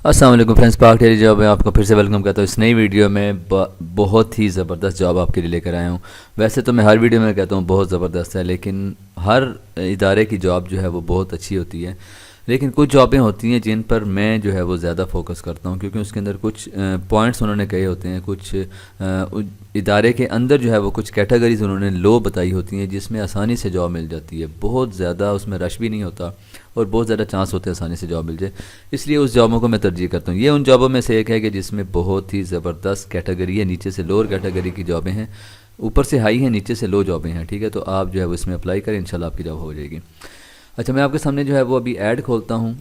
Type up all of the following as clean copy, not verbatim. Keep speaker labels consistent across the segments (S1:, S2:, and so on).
S1: السلام علیکم فرینڈس، پاک ڈیری جاب میں آپ کو پھر سے ویلکم کرتا ہوں۔ اس نئی ویڈیو میں بہت ہی زبردست جاب آپ کے لیے لے کر آیا ہوں۔ ویسے تو میں ہر ویڈیو میں کہتا ہوں بہت زبردست ہے، لیکن ہر ادارے کی جاب جو ہے وہ بہت اچھی ہوتی ہے، لیکن کچھ جابیں ہوتی ہیں جن پر میں جو ہے وہ زیادہ فوکس کرتا ہوں، کیونکہ اس کے اندر کچھ پوائنٹس انہوں نے کہے ہوتے ہیں، کچھ ادارے کے اندر جو ہے وہ کچھ کیٹیگریز انہوں نے لو بتائی ہوتی ہیں جس میں آسانی سے جاب مل جاتی ہے، بہت زیادہ اس میں رش بھی نہیں ہوتا اور بہت زیادہ چانس ہوتے ہیں آسانی سے جاب مل جائے۔ اس لیے اس جابوں کو میں ترجیح کرتا ہوں۔ یہ ان جابوں میں سے ایک ہے کہ جس میں بہت ہی زبردست کیٹیگری ہے، نیچے سے لوور کیٹیگری کی جابیں ہیں، اوپر سے ہائی ہیں، نیچے سے لو جابیں ہیں، ٹھیک ہے؟ تو آپ جو ہے وہ اس میں اپلائی کریں، انشاءاللہ آپ کی جاب ہو جائے گی۔ اچھا، میں آپ کے سامنے جو ہے وہ ابھی ایڈ کھولتا ہوں۔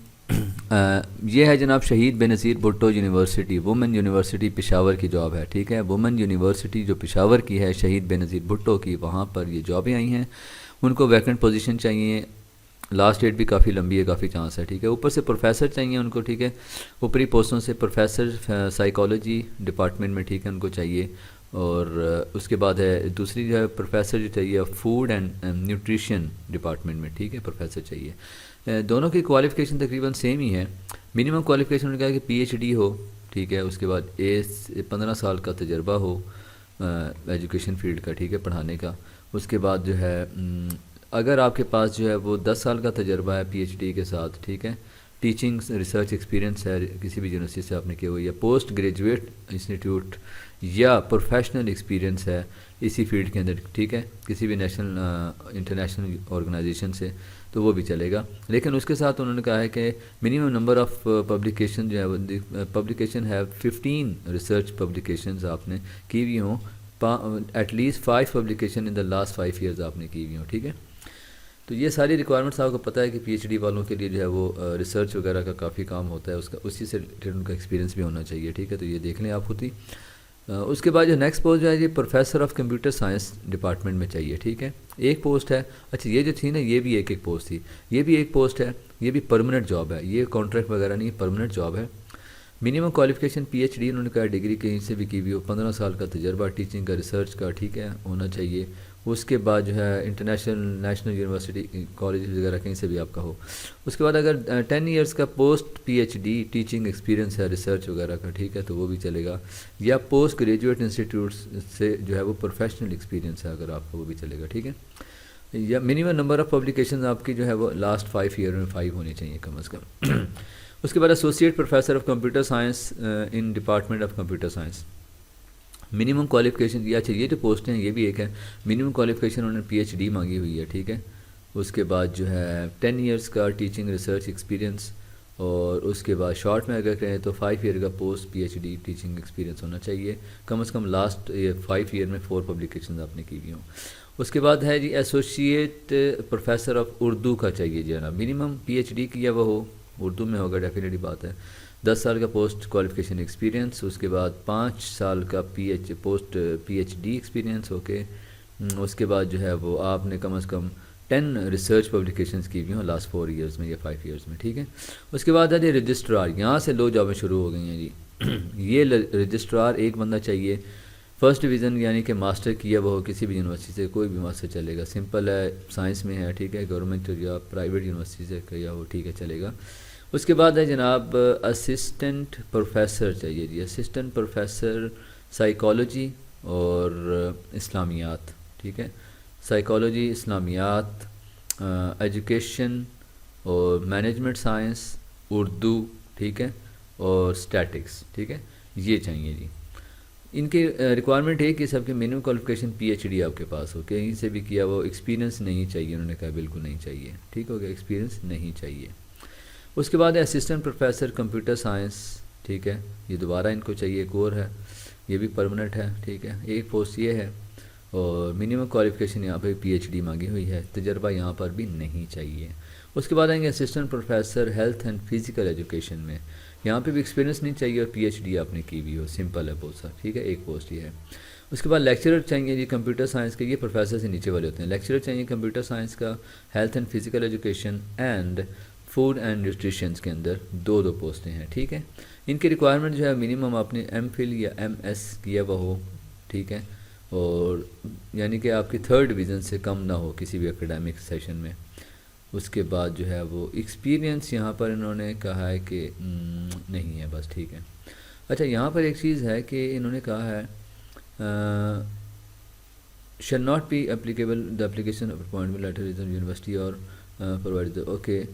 S1: یہ ہے جناب Shaheed Benazir Bhutto university, women university Peshawar کی جاب ہے، ٹھیک ہے؟ وومن یونیورسٹی جو پشاور کی ہے شہید بے نظیر بھٹو کی، وہاں پر یہ جابیں آئی ہیں۔ ان کو ویکنٹ پوزیشن چاہیے، لاسٹ ڈیٹ بھی کافی لمبی ہے، کافی چانس ہے، ٹھیک ہے؟ اوپر سے پروفیسر چاہیے ان کو، ٹھیک ہے؟ اوپری پوسٹوں سے پروفیسر سائیکالوجی ڈپارٹمنٹ میں، ٹھیک ہے، ان کو چاہیے۔ اور اس کے بعد ہے دوسری جو ہے پروفیسر جو چاہیے فوڈ اینڈ نیوٹریشن ڈپارٹمنٹ میں، ٹھیک ہے؟ پروفیسر چاہیے۔ دونوں کی کوالیفیکیشن تقریباً سیم ہی ہے۔ منیمم کوالیفیکیشن انہوں نے کہا کہ پی ایچ ڈی ہو، ٹھیک ہے؟ اس کے بعد 15 سال کا تجربہ ہو ایجوکیشن فیلڈ کا، ٹھیک ہے، پڑھانے کا۔ اس کے بعد جو ہے اگر آپ کے پاس جو ہے وہ 10 سال کا تجربہ ہے پی ایچ ڈی کے ساتھ، ٹھیک ہے، ٹیچنگ ریسرچ ایکسپیرینس ہے کسی بھی یونیورسٹی سے آپ نے کیا ہوا، یا پوسٹ گریجویٹ انسٹیٹیوٹ یا پروفیشنل ایکسپیرینس ہے اسی فیلڈ کے اندر، ٹھیک ہے، کسی بھی نیشنل انٹرنیشنل آرگنائزیشن سے، تو وہ بھی چلے گا۔ لیکن اس کے ساتھ انہوں نے کہا ہے کہ منیمم نمبر آف پبلیکیشن جو ہے پبلیکیشن ہے 15 ریسرچ پبلیکیشنز آپ نے کی ہوئی ہوں، at least 5 publication in the last 5 years آپ نے کی ہوئی ہوں، ٹھیک ہے؟ تو یہ ساری ریکوائرمنٹس آپ کو پتہ ہے کہ پی ایچ ڈی والوں کے لیے جو ہے وہ ریسرچ وغیرہ کا کافی کام ہوتا ہے، اسی سے ریلیٹڈ ان کا ایکسپیرینس بھی ہونا چاہیے، ٹھیک ہے؟ تو یہ دیکھ لیں آپ خود ہی۔ اس کے بعد جو نیکسٹ پوسٹ جو ہے یہ professor of computer science department میں چاہیے، ٹھیک ہے؟ ایک پوسٹ ہے۔ اچھا، یہ جو تھی نا یہ بھی ایک پوسٹ تھی، یہ بھی ایک پوسٹ ہے، یہ بھی پرمننٹ جاب ہے، یہ کانٹریکٹ وغیرہ نہیں، پرمننٹ جاب ہے۔ Minimum qualification P H D انہوں نے کہا ڈگری کہیں سے بھی کی ہوئی ہو، 15 سال کا تجربہ ٹیچنگ کا ریسرچ کا، ٹھیک ہے، ہونا چاہیے۔ اس کے بعد جو ہے انٹرنیشنل نیشنل یونیورسٹی کالج وغیرہ کہیں سے بھی آپ کا ہو۔ اس کے بعد اگر 10 ایئرس کا post P H D teaching experience ہے ریسرچ وغیرہ کا، ٹھیک ہے، تو وہ بھی چلے گا۔ یا پوسٹ گریجویٹ انسٹیٹیوٹس سے جو ہے وہ پروفیشنل ایکسپیرینس ہے اگر آپ کا، وہ بھی چلے گا، ٹھیک ہے؟ یا منیمم نمبر آف پبلیکیشنز آپ کی جو ہے وہ لاسٹ 5 ایئر میں 5 ہونی چاہیے کم از کم۔ اس کے بعد associate professor of computer science in department of computer science, minimum qualification یہ اچھا، یہ جو پوسٹیں ہیں یہ بھی ایک ہے، منیمم کوالیفیکیشن انہوں نے پی ایچ ڈی مانگی ہوئی ہے، ٹھیک ہے؟ اس کے بعد جو ہے 10 ایئرس کا ٹیچنگ ریسرچ ایکسپیرینس، اور اس کے بعد شارٹ میں اگر کہیں تو 5 ایئر کا post P H D teaching experience ہونا چاہیے، کم از کم لاسٹ 5 ایئر میں 4 پبلیکیشنز آپ نے کی ہوئی ہوں۔ اس کے بعد ہے جی ایسوسیٹ پروفیسر آف اردو کا چاہیے جی نا، منیمم پی ایچ ڈی کیا وہ ہو، اردو میں ہوگا ڈیفینیٹلی بات ہے، 10 سال کا پوسٹ کوالیفیکیشن ایکسپیرینس، اس کے بعد 5 سال کا post P H D experience, okay. اس کے بعد جو ہے وہ آپ نے کم از کم 10 ریسرچ پبلیکیشنز کی ہوئی ہوں لاسٹ 4 ایئرز میں یا 5 ایئرز میں، ٹھیک ہے؟ اس کے بعد ہے جی رجسٹرار، یہاں سے لو جابیں شروع ہو گئی ہیں جی۔ یہ رجسٹرار ایک بندہ چاہیے، فرسٹ ڈویژن یعنی کہ ماسٹر کیا وہ ہو کسی بھی یونیورسٹی سے، کوئی بھی ماسٹر چلے گا، سمپل ہے، سائنس میں ہے، ٹھیک ہے، گورنمنٹ یا پرائیویٹ یونیورسٹی سے کیا ہو، ٹھیک ہے، چلے گا۔ اس کے بعد ہے جناب اسسٹنٹ پروفیسر چاہیے جی، اسسٹنٹ پروفیسر سائیکالوجی اور اسلامیات، ٹھیک ہے، سائیکالوجی، اسلامیات، ایجوکیشن اور مینجمنٹ سائنس، اردو، ٹھیک ہے، اور اسٹیٹکس، ٹھیک ہے، یہ چاہیے جی۔ ان کی ریکوائرمنٹ ہے کہ سب کے minimum qualification P H D آپ کے پاس ہو، کہیں سے بھی کیا وہ، ایکسپیرینس نہیں چاہیے، انہوں نے کہا بالکل نہیں چاہیے، ٹھیک ہو گیا، ایکسپیرینس نہیں چاہیے۔ اس کے بعد ہے اسسٹنٹ پروفیسر کمپیوٹر سائنس، ٹھیک ہے، یہ دوبارہ ان کو چاہیے، ایک اور ہے، یہ بھی پرمننٹ ہے، ٹھیک ہے، ایک پوسٹ یہ ہے، اور منیمم کوالیفیکیشن یہاں پہ پی ایچ ڈی مانگی ہوئی ہے، تجربہ یہاں پر بھی نہیں چاہیے۔ اس کے بعد آئیں گے assistant professor health and physical education میں، یہاں پہ بھی ایکسپیرینس نہیں چاہیے اور پی ایچ ڈی آپ نے کی بھی ہو، سمپل ہے بہت سا، ٹھیک ہے، ایک پوسٹ یہ ہے۔ اس کے بعد لیکچرر چاہیے جی کمپیوٹر سائنس کے، یہ پروفیسر سے نیچے والے ہوتے ہیں، لیکچرر چاہیے کمپیوٹر سائنس کا، health and physical education and food and nutritions کے اندر 2 پوسٹیں ہیں، ٹھیک ہے۔ ان کی ریکوائرمنٹ جو ہے منیمم آپ نے ایم فل یا ایم ایس کیا ہوا ہو، ٹھیک ہے، اور یعنی کہ آپ کی 3rd ڈویژن سے کم نہ ہو کسی بھی اکیڈیمک سیشن میں، اس کے بعد جو ہے وہ ایکسپیرینس یہاں پر انہوں نے کہا ہے کہ نہیں ہے، بس ٹھیک ہے۔ اچھا یہاں پر ایک چیز ہے کہ انہوں نے کہا ہے shall not be applicable the application of appointment letter is in university or provided the okay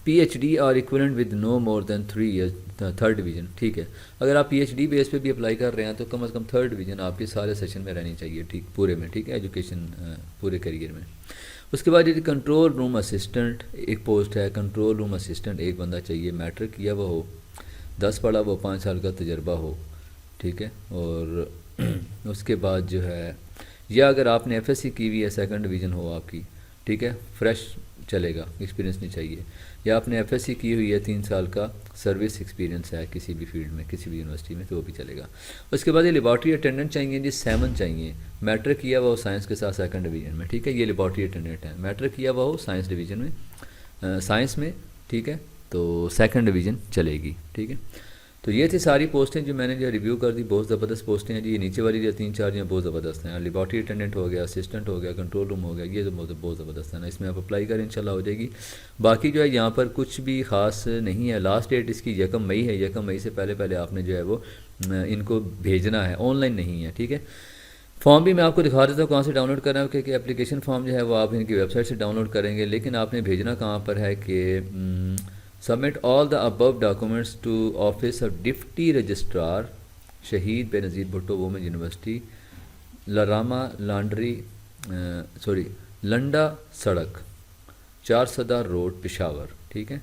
S1: PhD or equivalent with no more than 3 years third division, ٹھیک ہے۔ اگر آپ پی ایچ ڈی بیس پہ بھی اپلائی کر رہے ہیں تو کم از کم تھرڈ ڈویژن آپ کے سارے سیشن میں رہنی چاہیے، ٹھیک، پورے میں، ٹھیک ہے، ایجوکیشن پورے کریئر میں۔ اس کے بعد یہ کنٹرول روم اسسٹنٹ ایک پوسٹ ہے، کنٹرول روم اسسٹنٹ ایک بندہ چاہیے، میٹرک کیا وہ ہو، 10 پڑھا وہ، 5 سال کا تجربہ ہو، ٹھیک ہے۔ اور اس کے بعد جو ہے یا اگر آپ نے ایف ایس سی کی ہوئی ہے، سیکنڈ ڈویژن ہو آپ کی، ٹھیک ہے، فریش چلے گا، ایکسپیرینس نہیں چاہیے، یا آپ نے ایف ایس سی کی ہوئی ہے، 3 سال کا سروس ایکسپیرینس ہے کسی بھی فیلڈ میں، کسی بھی یونیورسٹی میں، تو وہ بھی چلے گا۔ اس کے بعد یہ لیبارٹری اٹینڈنٹ چاہیے جی، 7 چاہیے، میٹرک کیا ہوا ہو سائنس کے ساتھ سیکنڈ ڈویژن میں، ٹھیک ہے، یہ لیبارٹری اٹینڈنٹ ہے، میٹرک کیا ہوا ہو سائنس ڈویژن میں، سائنس میں، ٹھیک ہے، تو سیکنڈ ڈویژن چلے گی، ٹھیک ہے۔ تو یہ تھی ساری پوسٹیں جو میں نے جو ریویو کر دی، بہت زبردست پوسٹیں ہیں جی، یہ نیچے والی جو 3-4 جو بہت زبردست ہیں، لیبارٹری اٹینڈنٹ ہو گیا، اسسٹنٹ ہو گیا، کنٹرول روم ہو گیا، یہ تو بہت زبردست ہے نا، اس میں آپ اپلائی کریں انشاءاللہ ہو جائے گی۔ باقی جو ہے یہاں پر کچھ بھی خاص نہیں ہے، لاسٹ ڈیٹ اس کی 1 مئی ہے، 1 مئی سے پہلے آپ نے جو ہے وہ ان کو بھیجنا ہے، آن لائن نہیں ہے، ٹھیک ہے۔ فارم بھی میں آپ کو دکھا دیتا ہوں کہاں سے ڈاؤن لوڈ کرنا ہے، کہ اپلیکیشن فارم جو ہے وہ آپ ان کی ویب سائٹ سے ڈاؤن لوڈ کریں گے، لیکن آپ نے بھیجنا کہاں پر ہے کہ submit all the above documents to office of deputy registrar Shaheed Benazir Bhutto women university, لراما لانڈری لنڈا سڑک، 4 صدر روڈ، پشاور، ٹھیک ہے۔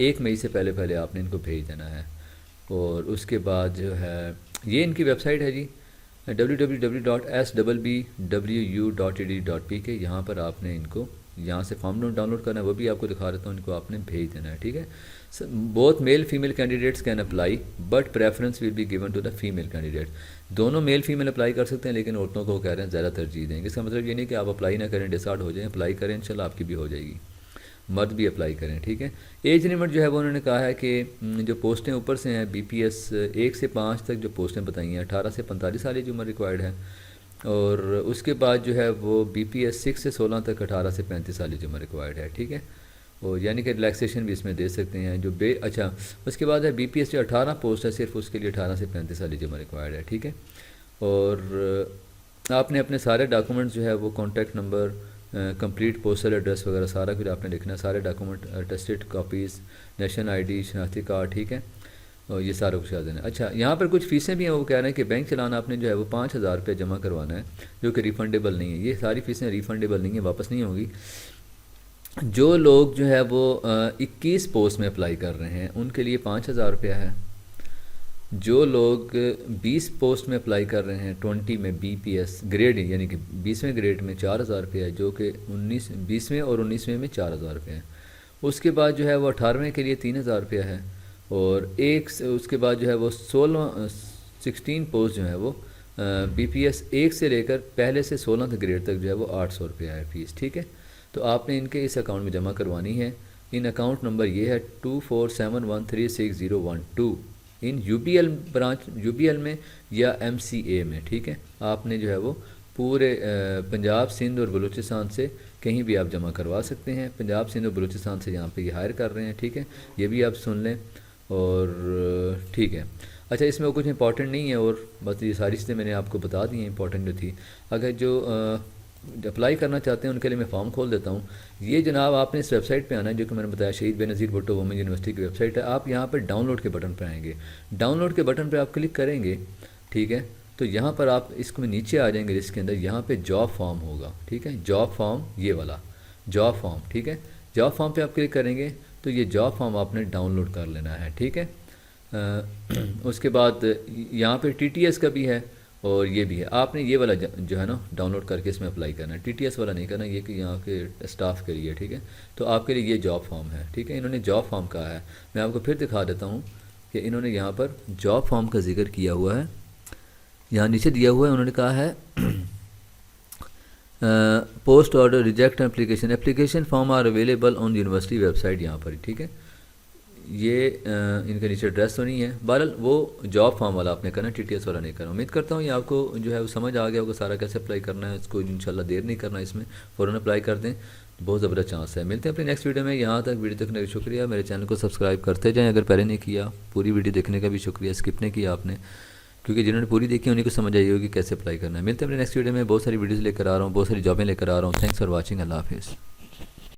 S1: 1 مئی سے پہلے آپ نے ان کو بھیج دینا ہے۔ اور اس کے بعد جو ہے یہ ان کی ویب سائٹ ہے جی، www.swwu.edu.pk، یہاں پر آپ نے ان کو یہاں سے فارم ڈاؤن لوڈ کرنا ہے، وہ بھی آپ کو دکھا دیتا ہوں، ان کو آپ نے بھیج دینا ہے، ٹھیک ہے۔ Both male female candidates can apply but preference will be given to the female candidate, دونوں میل فیمیل اپلائی کر سکتے ہیں، لیکن عورتوں کو کہہ رہے ہیں زیادہ ترجیح دیں گے۔ اس کا مطلب یہ نہیں کہ آپ اپلائی نہ کریں، ڈسارڈ ہو جائیں، اپلائی کریں، انشاءاللہ آپ کی بھی ہو جائے گی، مرد بھی اپلائی کریں، ٹھیک ہے۔ ایج لمٹ جو ہے وہ انہوں نے کہا ہے کہ جو پوسٹیں اوپر سے ہیں، بی پی ایس 1 سے 5 تک جو پوسٹیں بتائی ہیں، 18 سے 45 سال کی عمر ریکوائرڈ ہے، اور اس کے بعد جو ہے وہ بی پی ایس 6 سے 16 تک 18 سے 35 سال کی عمر ریکوائرڈ ہے، ٹھیک ہے۔ اور یعنی کہ ریلیکسیشن بھی اس میں دے سکتے ہیں جو اچھا اس کے بعد ہے بی پی ایس جو 18 پوسٹ ہے، صرف اس کے لیے 18 سے 35 سال کی عمر ریکوائرڈ ہے، ٹھیک ہے۔ اور آپ نے اپنے سارے ڈاکومنٹس جو ہے وہ contact number, complete postal address وغیرہ سارا کچھ آپ نے لکھنا ہے، سارے document attested copies, national I D, شناختی کارڈ، ٹھیک ہے، اور یہ سارا کچھ دینا ہے۔ اچھا یہاں پر کچھ فیسیں بھی ہیں، وہ کہہ رہے ہیں کہ بینک چلانا آپ نے جو ہے وہ 5,000 روپے جمع کروانا ہے، جو کہ ریفنڈیبل نہیں ہے، یہ ساری فیسیں ریفنڈیبل نہیں ہیں، واپس نہیں ہوگی۔ جو لوگ جو ہے وہ 21 پوسٹ میں اپلائی کر رہے ہیں ان کے لیے 5,000 روپیہ ہے، جو لوگ 20 پوسٹ میں اپلائی کر رہے ہیں 20 میں بی پی ایس گریڈ یعنی کہ 20ویں گریڈ میں 4,000 روپیہ ہے، جو کہ 20ویں اور 19ویں میں 4,000 روپیہ ہے۔ اس کے بعد جو ہے وہ 18ویں کے لیے 3,000 روپیہ ہے، اور اس کے بعد جو ہے وہ 16 پوسٹ جو ہے وہ بی پی ایس 1 سے لے کر پہلے سے 16 گریڈ تک جو ہے وہ 800 روپیہ ہے فیس، ٹھیک ہے۔ تو آپ نے ان کے اس اکاؤنٹ میں جمع کروانی ہے۔ ان اکاؤنٹ نمبر یہ ہے 2471360012 in U B L branch, U B L میں یا ایم سی اے میں، ٹھیک ہے۔ آپ نے جو ہے وہ پورے پنجاب، سندھ اور بلوچستان سے کہیں بھی آپ جمع کروا سکتے ہیں، پنجاب، سندھ اور بلوچستان سے یہاں پہ یہ ہائر کر رہے ہیں، ٹھیک ہے، یہ بھی آپ سن لیں، اور ٹھیک ہے۔ اچھا اس میں وہ کچھ امپورٹنٹ نہیں ہے، اور بس یہ ساری چیزیں میں نے آپ کو بتا دی ہیں امپورٹنٹ جو تھی۔ اگر جو اپلائی کرنا چاہتے ہیں ان کے لیے میں فارم کھول دیتا ہوں۔ یہ جناب آپ نے اس ویب سائٹ پہ آنا ہے جو کہ میں نے بتایا، شہید Benazir Bhutto women university کی ویب سائٹ ہے۔ آپ یہاں پر ڈاؤن لوڈ کے بٹن پہ آئیں گے، ڈاؤن لوڈ کے بٹن پہ آپ کلک کریں گے، ٹھیک ہے، تو یہاں پر آپ اس کو نیچے آ جائیں گے، اس کے اندر یہاں پہ جاب فارم ہوگا، ٹھیک ہے، جاب فارم، یہ والا جاب فارم، ٹھیک ہے، جاب فارم پہ آپ کلک کریں گے تو یہ جاب فارم آپ نے ڈاؤن لوڈ کر لینا ہے، ٹھیک ہے۔ اس کے بعد یہاں پہ ٹی ٹی ایس کا بھی ہے اور یہ بھی ہے، آپ نے یہ والا جو ہے نا ڈاؤن لوڈ کر کے اس میں اپلائی کرنا ہے، ٹی ٹی ایس والا نہیں کرنا، یہ کہ یہاں کے اسٹاف کے لیے، ٹھیک ہے۔ تو آپ کے لیے یہ جاب فارم ہے، ٹھیک ہے، انہوں نے جاب فارم کہا ہے، میں آپ کو پھر دکھا دیتا ہوں کہ انہوں نے یہاں پر جاب فارم کا ذکر کیا ہوا ہے، یہاں نیچے دیا ہوا ہے، انہوں نے کہا ہے post order reject application form are available on university website, یہاں پر، ٹھیک ہے، یہ ان کا نیچے ایڈریس تو نہیں ہے، بہرحال وہ جاب فارم والا آپ نے کرنا، ٹی ٹی ایس والا نہیں کرنا۔ امید کرتا ہوں یہ آپ کو جو ہے وہ سمجھ آ گیا ہوگا سارا کیسے اپلائی کرنا ہے، اس کو انشاءاللہ دیر نہیں کرنا، اس میں فوراً اپلائی کر دیں۔ بہت زبردست چانس ہے. ملتے ہیں اپنی نیکسٹ ویڈیو میں. یہاں تک ویڈیو دیکھنے کا شکریہ. میرے چینل کو سبسکرائب کرتے جائیں اگر پہلے نہیں کیا. پوری ویڈیو دیکھنے کا بھی شکریہ, اسکپ نہیں کیا آپ نے, کیونکہ جنہوں نے پوری دیکھی انہیں کو سمجھ آئی ہوگی کیسے اپلائی کرنا ہے. ملتے ہیں اپنے نیکسٹ ویڈیو میں. بہت ساری ویڈیوز لے کر آ رہا ہوں, بہت ساری جابیں لے کر آ رہا ہوں. Thanks for watching. اللہ حافظ.